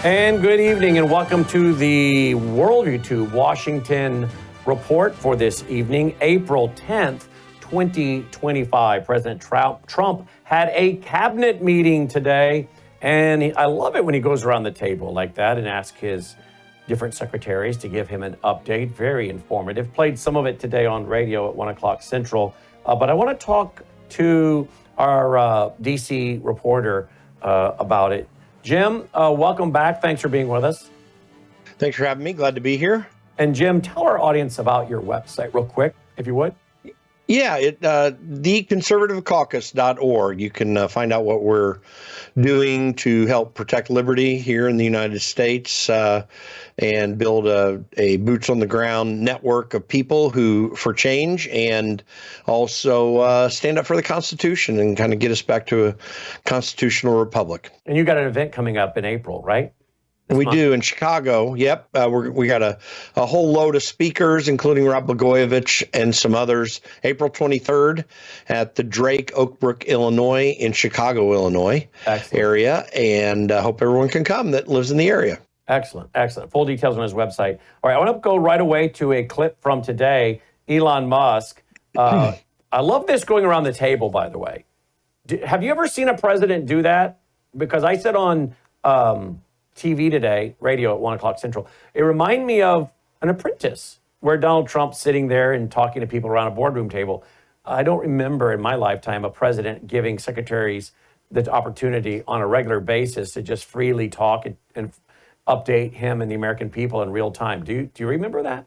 And good evening and welcome to the World YouTube Washington report for this evening, April 10th, 2025. President Trump had a cabinet meeting today, and I love it when he goes around the table like that and asks his different secretaries to give him an update. Very informative. Played some of it today on radio at 1 o'clock Central. But I want to talk to our DC reporter about it. Jim, welcome back. Thanks for being with us. Thanks for having me. Glad to be here. And Jim, tell our audience about your website real quick, if you would. Yeah, theconservativecaucus.org. You can find out what we're doing to help protect liberty here in the United States and build a boots-on-the-ground network of people who for change, and also stand up for the Constitution and kind of get us back to a constitutional republic. And you got an event coming up in April, right? We do in Chicago. Yep. We got a whole load of speakers, including Rob Blagojevich and some others, April 23rd at the Drake Oak Brook, Illinois in Chicago, Illinois area. And I hope everyone can come that lives in the area. Excellent. Excellent. Full details on his website. All right. I want to go right away to a clip from today. Elon Musk. I love this going around the table, by the way. Have you ever seen a president do that? Because I said on TV today, radio at 1 o'clock Central, it reminded me of An Apprentice, where Donald Trump's sitting there and talking to people around a boardroom table. I don't remember in my lifetime a president giving secretaries the opportunity on a regular basis to just freely talk and update him and the American people in real time. Do you remember that?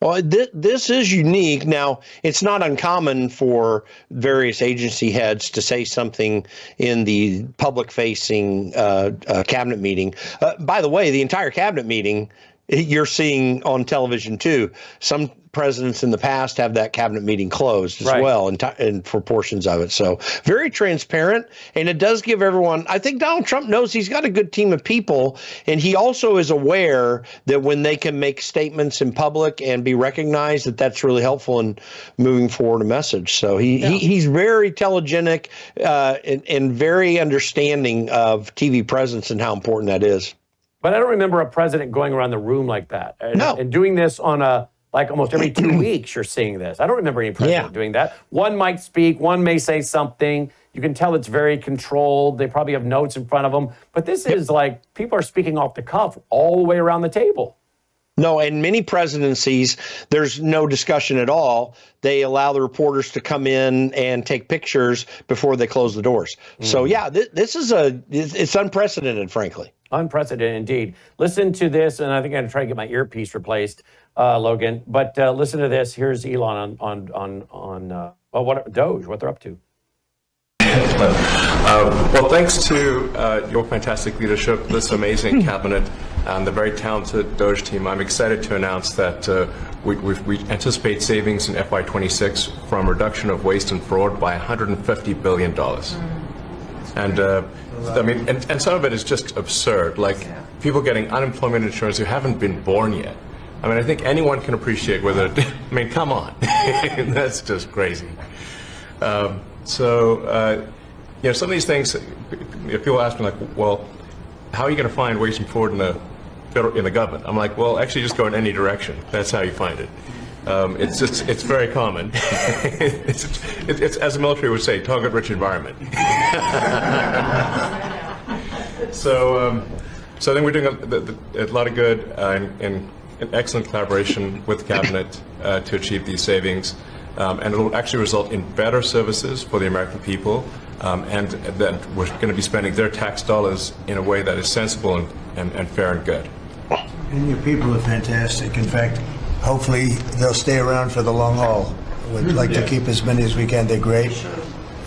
Well, this is unique. Now, it's not uncommon for various agency heads to say something in the public-facing cabinet meeting. By the way, the entire cabinet meeting you're seeing on television, too. Some presidents in the past have that cabinet meeting closed as well, and for portions of it. So very transparent, and it does give everyone, I think Donald Trump knows he's got a good team of people, and he also is aware that when they can make statements in public and be recognized, that's really helpful in moving forward a message. So he's very telegenic and very understanding of TV presence and how important that is. But I don't remember a president going around the room like that. And doing this on like almost every 2 weeks, you're seeing this. I don't remember any president doing that. One might speak, one may say something. You can tell it's very controlled. They probably have notes in front of them. But this is like people are speaking off the cuff all the way around the table. No, in many presidencies, there's no discussion at all. They allow the reporters to come in and take pictures before they close the doors. So, yeah, this is it's unprecedented, frankly. Unprecedented indeed. Listen to this, and I think I'm going to try to get my earpiece replaced, Logan. But listen to this. Here's Elon on DOGE, what they're up to. Well, thanks to your fantastic leadership, this amazing cabinet, and the very talented DOGE team, I'm excited to announce that we anticipate savings in FY26 from reduction of waste and fraud by $150 billion. And I mean, and some of it is just absurd, like people getting unemployment insurance who haven't been born yet. I mean, I think anyone can appreciate whether, I mean, come on, that's just crazy. You know, some of these things, people ask me like, well, how are you going to find waste and fraud in the government? I'm like, well, actually just go in any direction. That's how you find it. It's very common. it's as the military would say, target-rich environment. So I think we're doing a lot of good and excellent collaboration with the cabinet to achieve these savings, and it will actually result in better services for the American people, and that we're going to be spending their tax dollars in a way that is sensible and fair and good. And your people are fantastic. In fact, hopefully they'll stay around for the long haul. We'd like to keep as many as we can. They're great,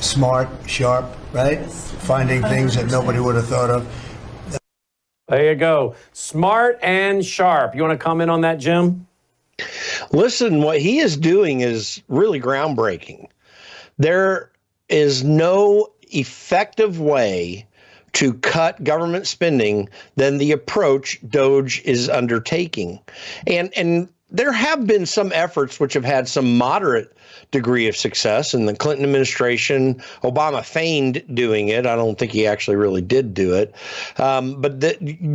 smart, sharp, right? Finding things that nobody would have thought of. There you go. Smart and sharp. You want to comment on that, Jim? Listen, what he is doing is really groundbreaking. There is no effective way to cut government spending than the approach DOGE is undertaking. And there have been some efforts which have had some moderate degree of success in the Clinton administration. Obama feigned doing it. I don't think he actually really did do it. But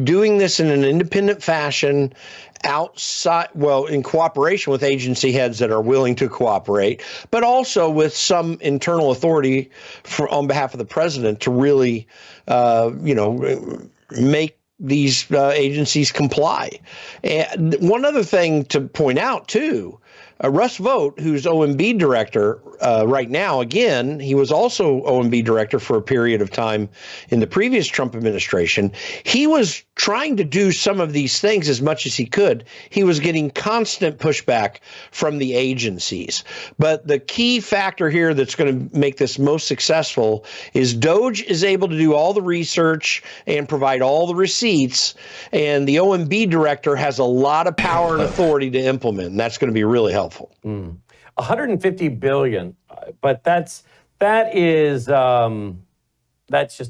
doing this in an independent fashion outside, well, in cooperation with agency heads that are willing to cooperate, but also with some internal authority on behalf of the president to really, make these agencies comply. And one other thing to point out, too, Russ Vought, who's OMB director right now, again, he was also OMB director for a period of time in the previous Trump administration. He was trying to do some of these things as much as he could. He was getting constant pushback from the agencies. But the key factor here that's going to make this most successful is DOGE is able to do all the research and provide all the receipts, and the OMB director has a lot of power and authority to implement, and that's going to be really helpful. 150 billion, but that's just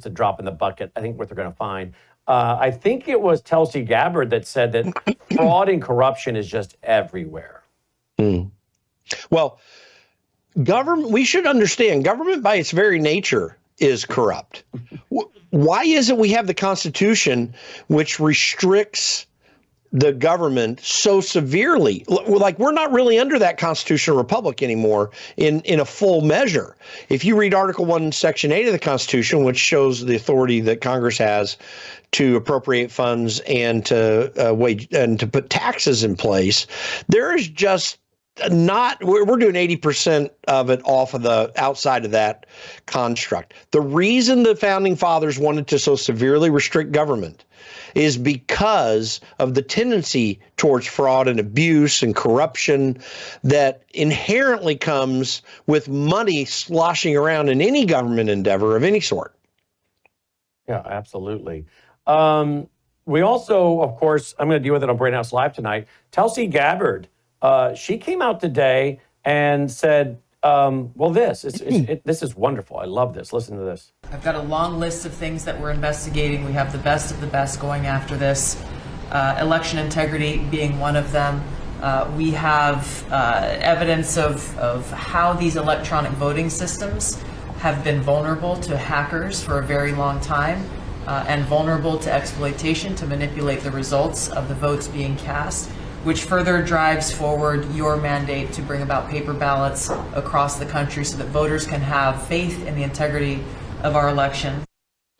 a drop in the bucket. I think what they're going to find. I think it was Tulsi Gabbard that said that fraud and corruption is just everywhere. Well, government, we should understand, government by its very nature is corrupt. Why is it we have the Constitution which restricts the government so severely? Like, we're not really under that constitutional republic anymore in a full measure. If you read Article 1, Section 8 of the Constitution, which shows the authority that Congress has to appropriate funds and to put taxes in place, there is just not, we're doing 80% of it off of the outside of that construct. The reason the founding fathers wanted to so severely restrict government is because of the tendency towards fraud and abuse and corruption that inherently comes with money sloshing around in any government endeavor of any sort. Yeah, absolutely. We also, of course, I'm going to deal with it on Brain House Live tonight. Tulsi Gabbard, she came out today and said, this is wonderful. I love this. Listen to this. I've got a long list of things that we're investigating. We have the best of the best going after this. Election integrity being one of them. We have evidence of how these electronic voting systems have been vulnerable to hackers for a very long time and vulnerable to exploitation to manipulate the results of the votes being cast, which further drives forward your mandate to bring about paper ballots across the country so that voters can have faith in the integrity of our election.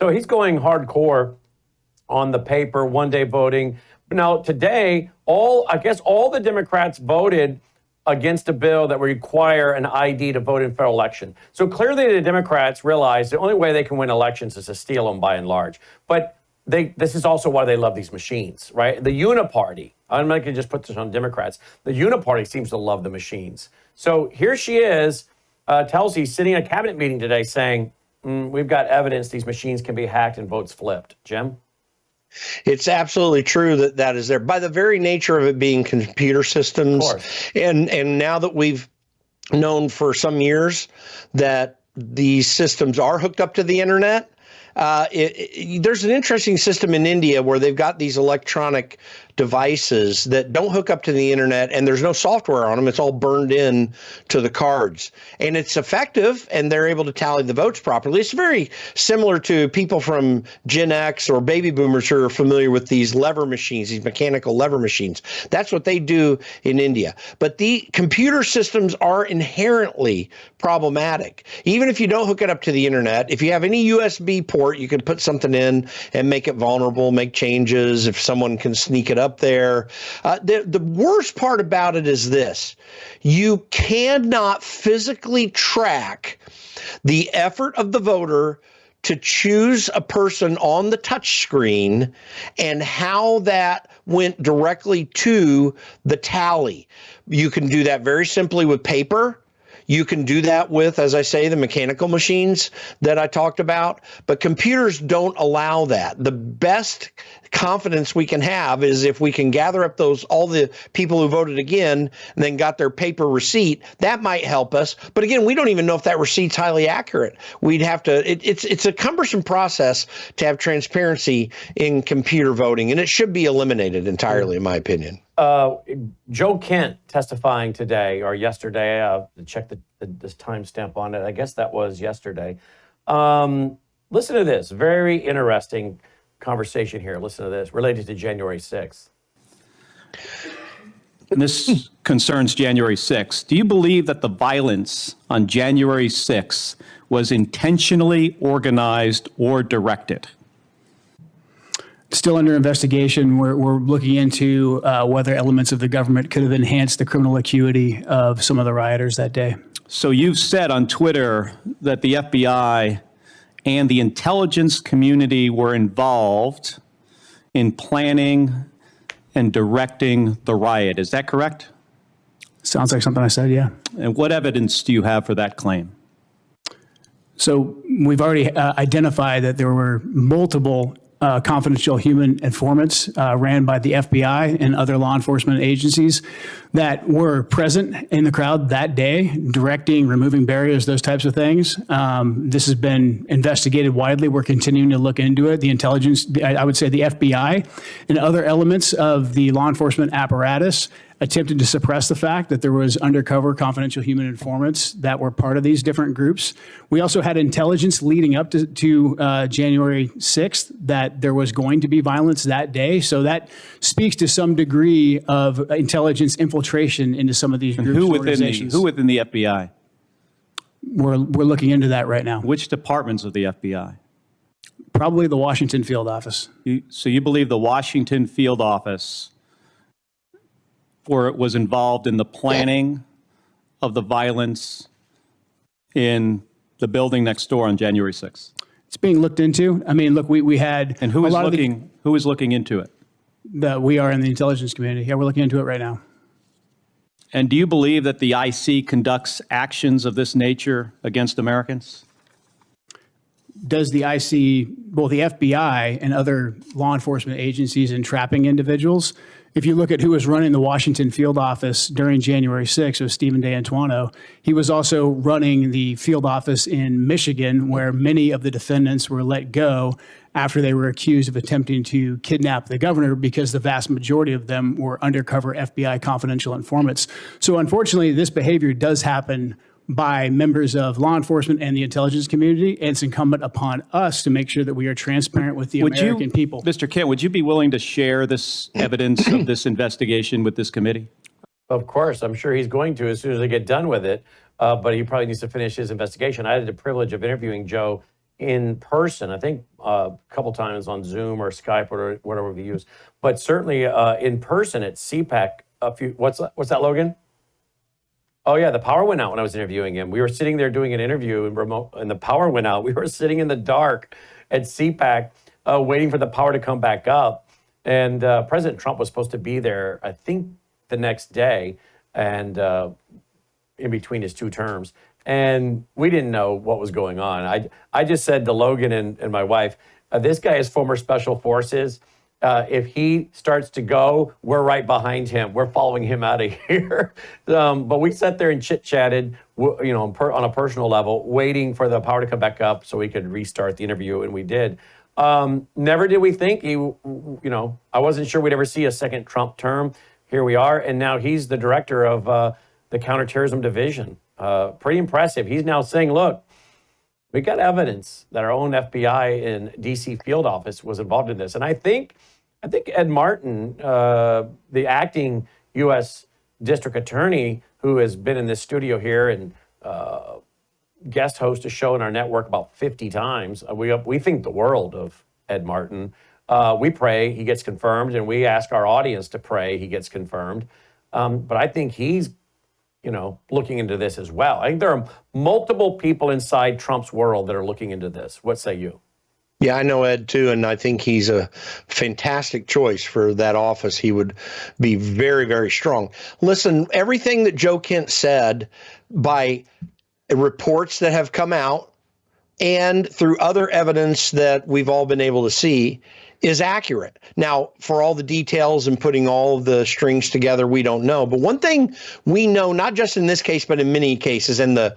So he's going hardcore on the paper, one-day voting. Now, today, all the Democrats voted against a bill that would require an ID to vote in federal election. So clearly the Democrats realize the only way they can win elections is to steal them by and large. But this is also why they love these machines, right? The Uniparty, I'm not going to just put this on Democrats. The Uniparty seems to love the machines. So here she is, Tulsi, sitting in a cabinet meeting today saying, we've got evidence these machines can be hacked and votes flipped. Jim? It's absolutely true that is there by the very nature of it being computer systems. And now that we've known for some years that these systems are hooked up to the internet, there's an interesting system in India where they've got these electronic devices that don't hook up to the internet, and there's no software on them. It's all burned in to the cards, and it's effective, and they're able to tally the votes properly. It's very similar to people from Gen X or baby boomers who are familiar with these lever machines, these mechanical lever machines. That's what they do in India. But the computer systems are inherently problematic. Even if you don't hook it up to the internet, if you have any USB port, you can put something in and make it vulnerable, make changes if someone can sneak it up there. The worst part about it is this: you cannot physically track the effort of the voter to choose a person on the touch screen and how that went directly to the tally. You can do that very simply with paper. You can do that with, as I say, the mechanical machines that I talked about, but computers don't allow that. The best confidence we can have is if we can gather up all the people who voted again and then got their paper receipt. That might help us. But again, we don't even know if that receipt's highly accurate. We'd have to, it's a cumbersome process to have transparency in computer voting, and it should be eliminated entirely, in my opinion. Joe Kent testifying today or yesterday. Check this timestamp on it. I guess that was yesterday. Listen to this. Very interesting conversation here. Listen to this related to January 6th. And this concerns January 6th. Do you believe that the violence on January 6th was intentionally organized or directed? Still under investigation. We're looking into whether elements of the government could have enhanced the criminal acuity of some of the rioters that day. So you've said on Twitter that the FBI and the intelligence community were involved in planning and directing the riot. Is that correct? Sounds like something I said, yeah. And what evidence do you have for that claim? So we've already identified that there were multiple confidential human informants ran by the FBI and other law enforcement agencies that were present in the crowd that day, directing, removing barriers, those types of things. This has been investigated widely. We're continuing to look into it. The intelligence, I would say the FBI and other elements of the law enforcement apparatus attempted to suppress the fact that there was undercover confidential human informants that were part of these different groups. We also had intelligence leading up to January 6th that there was going to be violence that day. So that speaks to some degree of intelligence infiltration into some of these groups. Who within the FBI? We're looking into that right now. Which departments of the FBI? Probably the Washington field office. So you believe the Washington field office was involved in the planning of the violence in the building next door on January 6th? It's being looked into. I mean, look, we had and who is looking into it? That we are in the intelligence community. Yeah, we're looking into it right now. And do you believe that the IC conducts actions of this nature against Americans? Does the IC, well, the FBI and other law enforcement agencies entrapping individuals? If you look at who was running the Washington field office during January 6th, it was Stephen DeAntuono. He was also running the field office in Michigan, where many of the defendants were let go after they were accused of attempting to kidnap the governor, because the vast majority of them were undercover FBI confidential informants. So unfortunately, this behavior does happen by members of law enforcement and the intelligence community, and it's incumbent upon us to make sure that we are transparent with the American people. Mr. Kent, would you be willing to share this evidence of this investigation with this committee? Of course, I'm sure he's going to as soon as I get done with it, but he probably needs to finish his investigation. I had the privilege of interviewing Joe in person, I think a couple times on Zoom or Skype or whatever we use, but certainly in person at CPAC a few, what's that, Logan? Oh yeah, the power went out when I was interviewing him. We were sitting there doing an interview and the power went out. We were sitting in the dark at CPAC waiting for the power to come back up. And President Trump was supposed to be there, I think, the next day and in between his two terms. And we didn't know what was going on. I just said to Logan and my wife, this guy is former special forces. If he starts to go, we're right behind him. We're following him out of here. But we sat there and chit-chatted, on a personal level, waiting for the power to come back up so we could restart the interview, and we did. Never did we think I wasn't sure we'd ever see a second Trump term. Here we are, and now he's the director of the Counterterrorism Division. Pretty impressive. He's now saying, look, we got evidence that our own FBI and DC field office was involved in this. And I think Ed Martin, the acting U.S. District Attorney, who has been in this studio here and guest host a show in our network about 50 times, we think the world of Ed Martin. We pray he gets confirmed, and we ask our audience to pray he gets confirmed. But I think he's looking into this as well. I think there are multiple people inside Trump's world that are looking into this. What say you? Yeah, I know Ed too, and I think he's a fantastic choice for that office. He would be very, very strong. Listen, everything that Joe Kent said, by reports that have come out and through other evidence that we've all been able to see, is accurate. Now, for all the details and putting all of the strings together, we don't know. But one thing we know, not just in this case, but in many cases, and the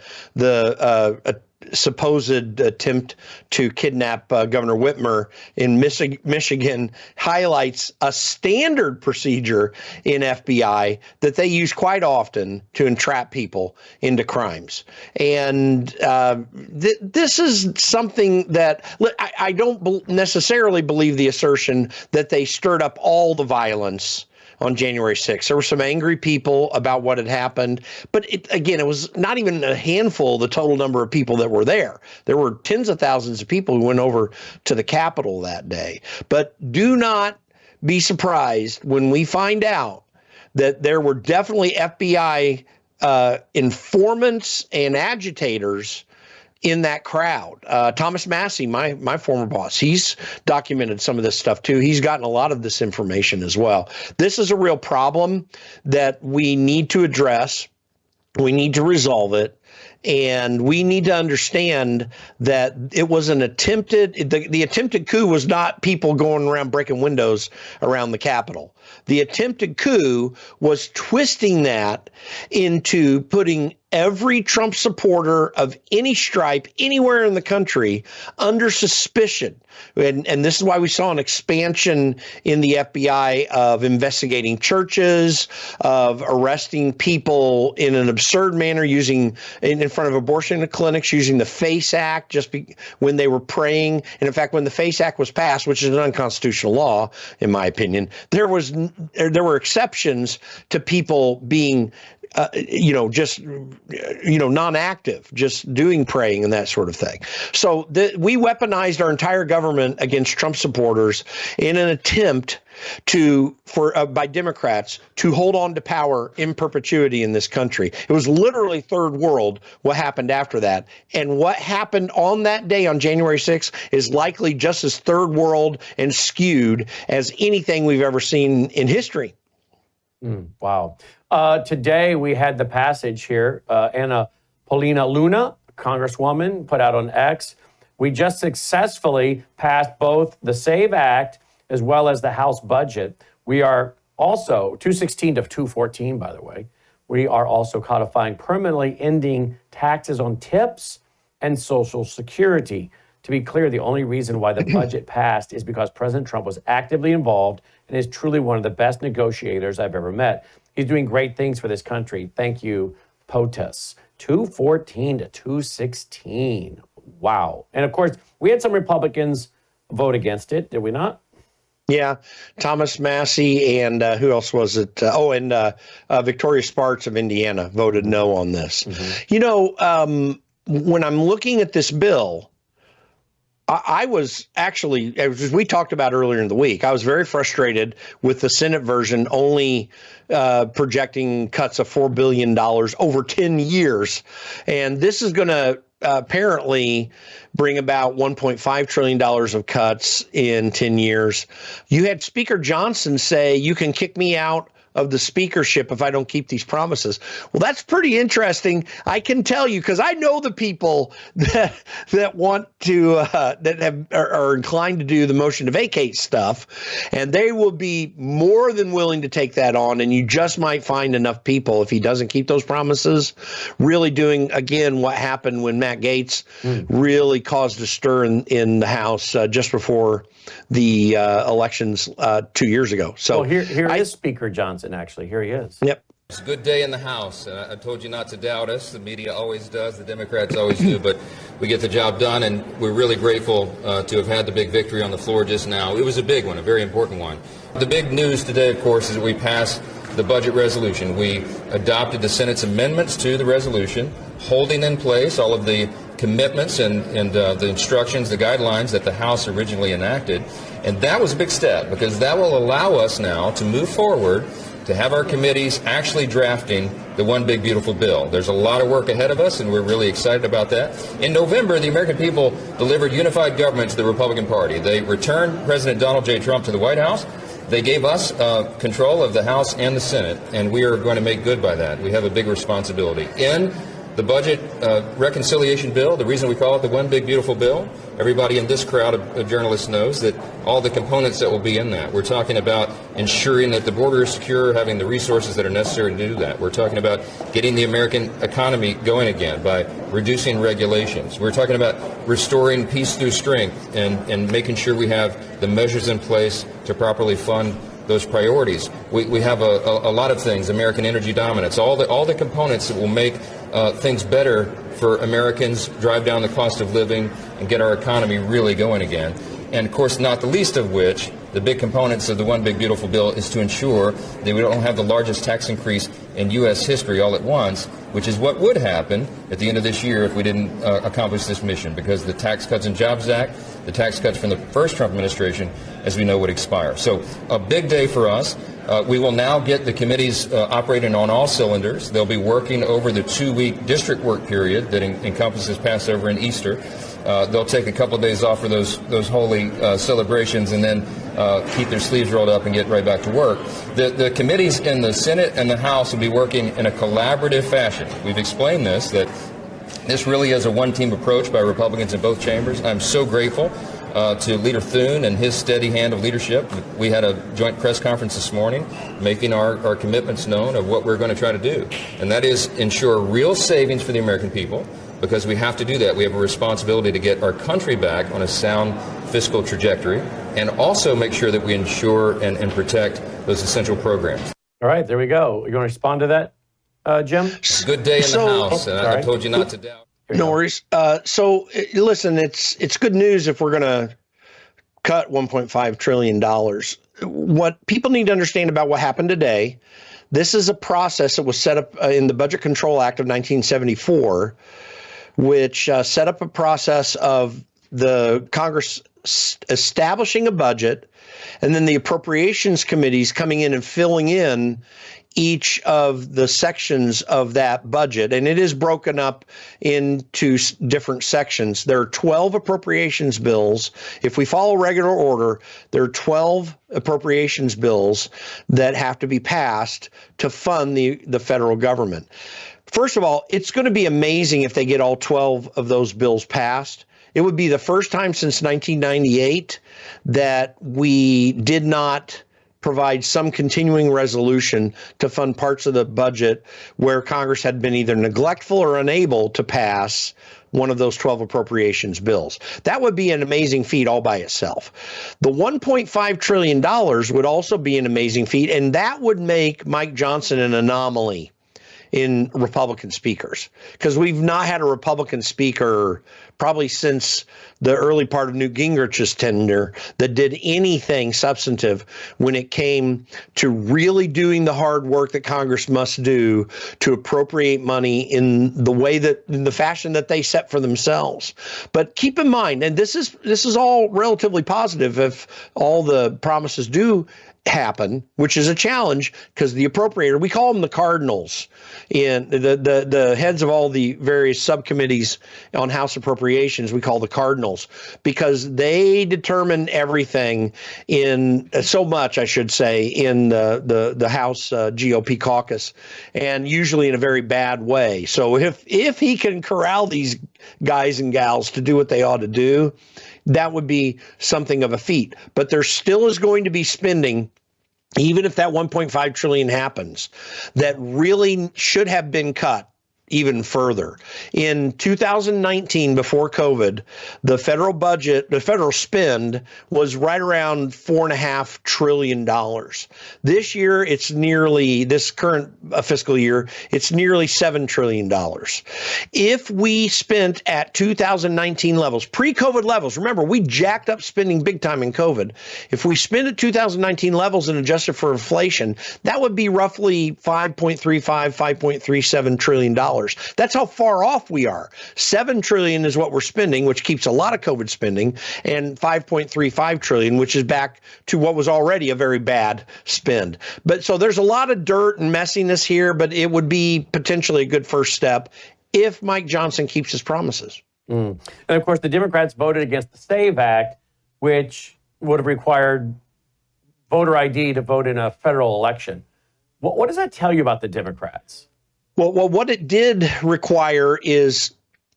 supposed attempt to kidnap Governor Whitmer in Michigan highlights a standard procedure in FBI that they use quite often to entrap people into crimes. And this is something that I don't necessarily believe the assertion that they stirred up all the violence on January 6th. There were some angry people about what had happened, but it was not even a handful, the total number of people that were there. There were tens of thousands of people who went over to the Capitol that day. But do not be surprised when we find out that there were definitely FBI informants and agitators in that crowd. Thomas Massey, my former boss, he's documented some of this stuff too. He's gotten a lot of this information as well. This is a real problem that we need to address. We need to resolve it. And we need to understand that it was an the attempted coup was not people going around breaking windows around the Capitol. The attempted coup was twisting that into putting every Trump supporter of any stripe anywhere in the country under suspicion. And this is why we saw an expansion in the FBI of investigating churches, of arresting people in an absurd manner, using in front of abortion clinics, using the FACE Act when they were praying. And in fact, when the FACE Act was passed, which is an unconstitutional law, in my opinion, there were exceptions to people being non-active, just doing praying and that sort of thing. So we weaponized our entire government against Trump supporters in an attempt by Democrats to hold on to power in perpetuity in this country. It was literally third world what happened after that. And what happened on that day on January 6th is likely just as third world and skewed as anything we've ever seen in history. Wow. Today we had the passage here. Anna Paulina Luna, Congresswoman, put out on X. We just successfully passed both the SAVE Act as well as the House budget. We are also, 216 to 214, by the way, we are also codifying permanently ending taxes on tips and Social Security. To be clear, the only reason why the budget passed is because President Trump was actively involved and is truly one of the best negotiators I've ever met. He's doing great things for this country. Thank you, POTUS. 214 to 216. Wow. And of course, we had some Republicans vote against it, did we not? Yeah, Thomas Massey and who else was it? Victoria Sparks of Indiana voted no on this. Mm-hmm. When I'm looking at this bill, I was actually, as we talked about earlier in the week, I was very frustrated with the Senate version only projecting cuts of $4 billion over 10 years. And this is going to apparently bring about $1.5 trillion of cuts in 10 years. You had Speaker Johnson say, you can kick me out of the speakership if I don't keep these promises. Well, that's pretty interesting. I can tell you, because I know the people that want to are inclined to do the motion to vacate stuff, and they will be more than willing to take that on. And you just might find enough people, if he doesn't keep those promises, really doing again what happened when Matt Gaetz really caused a stir in the House just before the elections 2 years ago. So here is Speaker Johnson. Actually, here he is. Yep. It's a good day in the House. I told you not to doubt us. The media always does. The Democrats always do. But we get the job done, and we're really grateful to have had the big victory on the floor just now. It was a big one, a very important one. The big news today, of course, is that we passed the budget resolution. We adopted the Senate's amendments to the resolution, holding in place all of the commitments and the instructions, the guidelines that the House originally enacted. And that was a big step, because that will allow us now to move forward, to have our committees actually drafting the one big beautiful bill. There's a lot of work ahead of us, and we're really excited about that. In November, the American people delivered unified government to the Republican Party. They returned President Donald J. Trump to the White House. They gave us control of the House and the Senate, and we are going to make good by that. We have a big responsibility. In The budget reconciliation bill, the reason we call it the One Big Beautiful Bill, everybody in this crowd of journalists knows that all the components that will be in that. We're talking about ensuring that the border is secure, having the resources that are necessary to do that. We're talking about getting the American economy going again by reducing regulations. We're talking about restoring peace through strength and making sure we have the measures in place to properly fund those priorities. We have a lot of things, American energy dominance, all the components that will make things better for Americans, drive down the cost of living, and get our economy really going again. And of course, not the least of which, the big components of the One Big Beautiful Bill is to ensure that we don't have the largest tax increase in U.S. history all at once, which is what would happen at the end of this year if we didn't accomplish this mission, because the Tax Cuts and Jobs Act, the tax cuts from the first Trump administration, as we know, would expire. So a big day for us. We will now get the committees operating on all cylinders. They'll be working over the 2-week district work period that encompasses Passover and Easter. They'll take a couple of days off for those holy celebrations and then keep their sleeves rolled up and get right back to work. The committees in the Senate and the House will be working in a collaborative fashion. We've explained this, that this really is a one-team approach by Republicans in both chambers. I'm so grateful to Leader Thune and his steady hand of leadership. We had a joint press conference this morning making our commitments known of what we're going to try to do. And that is ensure real savings for the American people, because we have to do that. We have a responsibility to get our country back on a sound fiscal trajectory, and also make sure that we ensure and protect those essential programs. All right, there we go. You want to respond to that, Jim? Good day in the House, and I told you not to doubt. No worries. So listen, it's good news if we're going to cut $1.5 trillion. What people need to understand about what happened today, this is a process that was set up in the Budget Control Act of 1974, which set up a process of the Congress establishing a budget and then the appropriations committees coming in and filling in each of the sections of that budget. And it is broken up into different sections. There are 12 appropriations bills. If we follow regular order, there are 12 appropriations bills that have to be passed to fund the federal government. First of all, it's going to be amazing if they get all 12 of those bills passed. It would be the first time since 1998 that we did not provide some continuing resolution to fund parts of the budget where Congress had been either neglectful or unable to pass one of those 12 appropriations bills. That would be an amazing feat all by itself. The $1.5 trillion would also be an amazing feat, and that would make Mike Johnson an anomaly in Republican speakers, because we've not had a Republican speaker probably since the early part of Newt Gingrich's tenure that did anything substantive when it came to really doing the hard work that Congress must do to appropriate money in the fashion that they set for themselves. But keep in mind, and this is all relatively positive if all the promises do happen, which is a challenge because the appropriator, we call them the cardinals, in the heads of all the various subcommittees on House appropriations, we call the cardinals, because they determine everything in so much, I should say, in the House GOP caucus, and usually in a very bad way. So if he can corral these guys and gals to do what they ought to do, that would be something of a feat. But there still is going to be spending, even if that $1.5 trillion happens, that really should have been cut even further. In 2019, before COVID, the federal budget, the federal spend was right around $4.5 trillion. This year, this current fiscal year, it's nearly $7 trillion. If we spent at 2019 levels, pre-COVID levels, remember, we jacked up spending big time in COVID. If we spend at 2019 levels and adjusted for inflation, that would be roughly $5.37 trillion. That's how far off we are. $7 trillion is what we're spending, which keeps a lot of COVID spending, and $5.35 trillion, which is back to what was already a very bad spend. But so there's a lot of dirt and messiness here, but it would be potentially a good first step if Mike Johnson keeps his promises. And of course, the Democrats voted against the SAVE Act, which would have required voter ID to vote in a federal election. What does that tell you about the Democrats? Well, what it did require is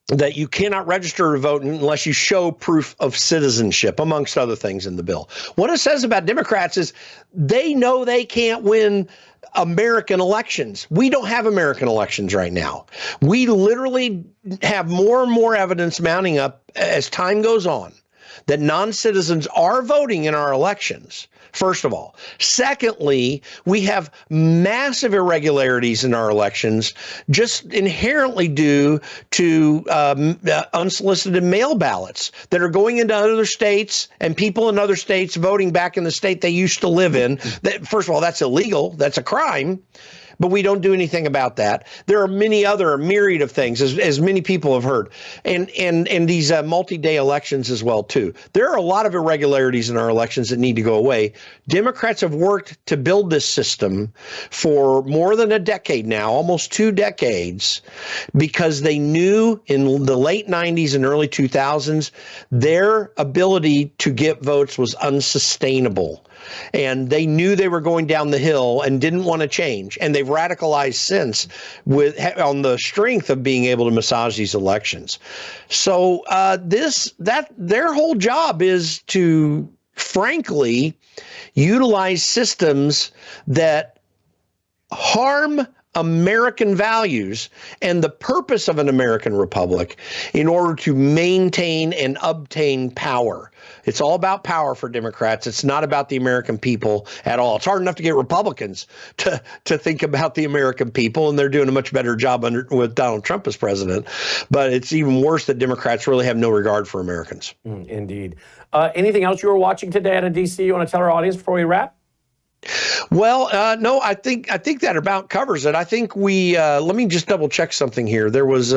that you cannot register to vote unless you show proof of citizenship, amongst other things in the bill. What it says about Democrats is they know they can't win American elections. We don't have American elections right now. We literally have more and more evidence mounting up as time goes on that non-citizens are voting in our elections, first of all. Secondly, we have massive irregularities in our elections just inherently due to unsolicited mail ballots that are going into other states and people in other states voting back in the state they used to live in. That, first of all, that's illegal. That's a crime. But we don't do anything about that. There are a myriad of things, as many people have heard, and these multi-day elections as well, too. There are a lot of irregularities in our elections that need to go away. Democrats have worked to build this system for more than a decade now, almost 2 decades, because they knew in the late 90s and early 2000s, their ability to get votes was unsustainable. And they knew they were going down the hill and didn't want to change. And they've radicalized since on the strength of being able to massage these elections. So their whole job is to, frankly, utilize systems that harm American values and the purpose of an American republic in order to maintain and obtain power. It's all about power for Democrats. It's not about the American people at all. It's hard enough to get Republicans to think about the American people, and they're doing a much better job with Donald Trump as president. But it's even worse that Democrats really have no regard for Americans. Indeed. Anything else you were watching today out of D.C. you want to tell our audience before we wrap? Well, no, I think that about covers it. I think we let me just double check something here. There was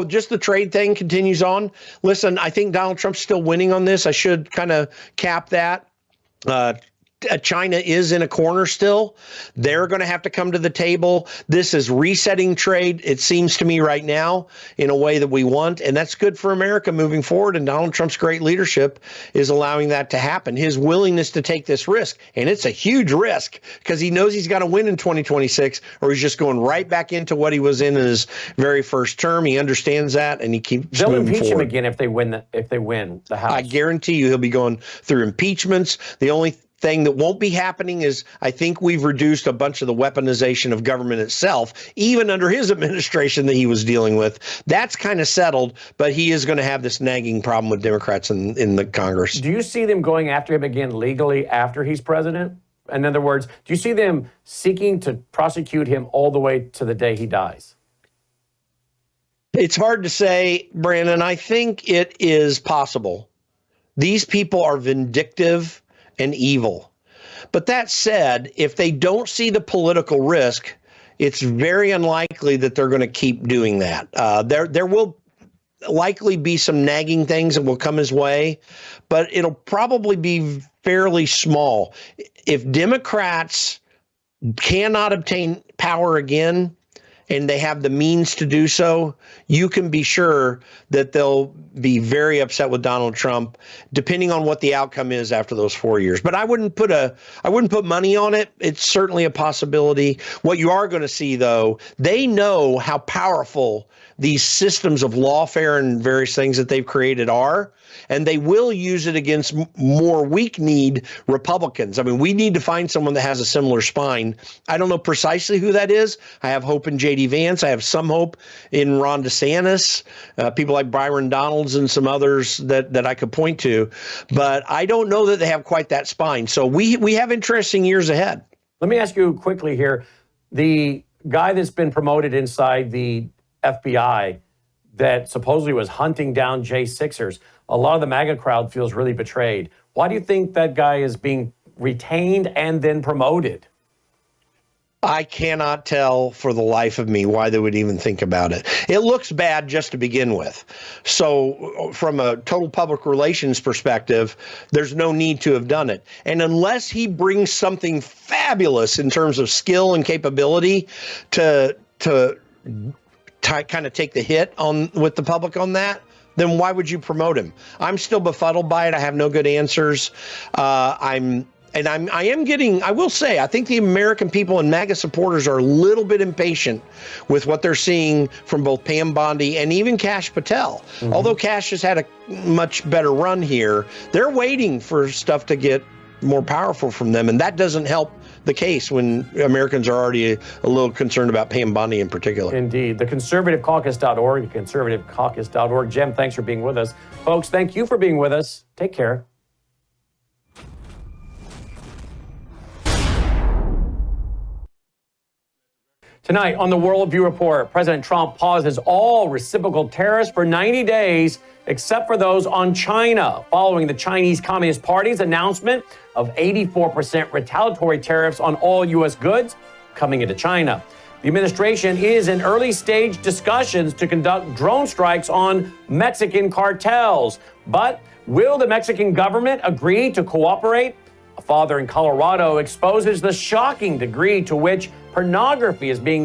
just the trade thing continues on. Listen, I think Donald Trump's still winning on this. I should kind of cap that. China is in a corner still. They're going to have to come to the table. This is resetting trade, it seems to me right now, in a way that we want. And that's good for America moving forward. And Donald Trump's great leadership is allowing that to happen. His willingness to take this risk. And it's a huge risk because he knows he's got to win in 2026 or he's just going right back into what he was in his very first term. He understands that and he keeps They'll moving impeach forward. him again if they win the House. I guarantee you he'll be going through impeachments. The only thing that won't be happening is I think we've reduced a bunch of the weaponization of government itself, even under his administration that he was dealing with. That's kind of settled, but he is going to have this nagging problem with Democrats in the Congress. Do you see them going after him again legally after he's president? In other words, do you see them seeking to prosecute him all the way to the day he dies? It's hard to say, Brandon. I think it is possible. These people are vindictive and evil. But that said, if they don't see the political risk, it's very unlikely that they're going to keep doing that. There will likely be some nagging things that will come his way, but it'll probably be fairly small. If Democrats cannot obtain power again, and they have the means to do so, you can be sure that they'll be very upset with Donald Trump, depending on what the outcome is after those 4 years. But I wouldn't put money on it. It's certainly a possibility. What you are going to see, though, they know how powerful these systems of lawfare and various things that they've created are, and they will use it against more weak-kneed Republicans. I mean, we need to find someone that has a similar spine. I don't know precisely who that is. I have hope in J.D. Vance. I have some hope in Ron DeSantis, people like Byron Donalds and some others that I could point to. But I don't know that they have quite that spine. So we have interesting years ahead. Let me ask you quickly here. The guy that's been promoted inside the FBI that supposedly was hunting down J6ers, a lot of the MAGA crowd feels really betrayed. Why do you think that guy is being retained and then promoted? I cannot tell for the life of me why they would even think about it. It looks bad just to begin with. So from a total public relations perspective, there's no need to have done it. And unless he brings something fabulous in terms of skill and capability to kind of take the hit on with the public on that, then why would you promote him? I'm still befuddled by it. I have no good answers. I'm And I will say, I think the American people and MAGA supporters are a little bit impatient with what they're seeing from both Pam Bondi and even Kash Patel. Although Kash has had a much better run here, they're waiting for stuff to get more powerful from them. And that doesn't help the case when Americans are already a little concerned about Pam Bondi in particular. Indeed. The conservativecaucus.org, conservativecaucus.org. Jem, thanks for being with us. Folks, thank you for being with us. Take care. Tonight on the Worldview Report, President Trump pauses all reciprocal tariffs for 90 days, except for those on China, following the Chinese Communist Party's announcement of 84% retaliatory tariffs on all U.S. goods coming into China. The administration is in early stage discussions to conduct drone strikes on Mexican cartels. But will the Mexican government agree to cooperate? A father in Colorado exposes the shocking degree to which pornography is being made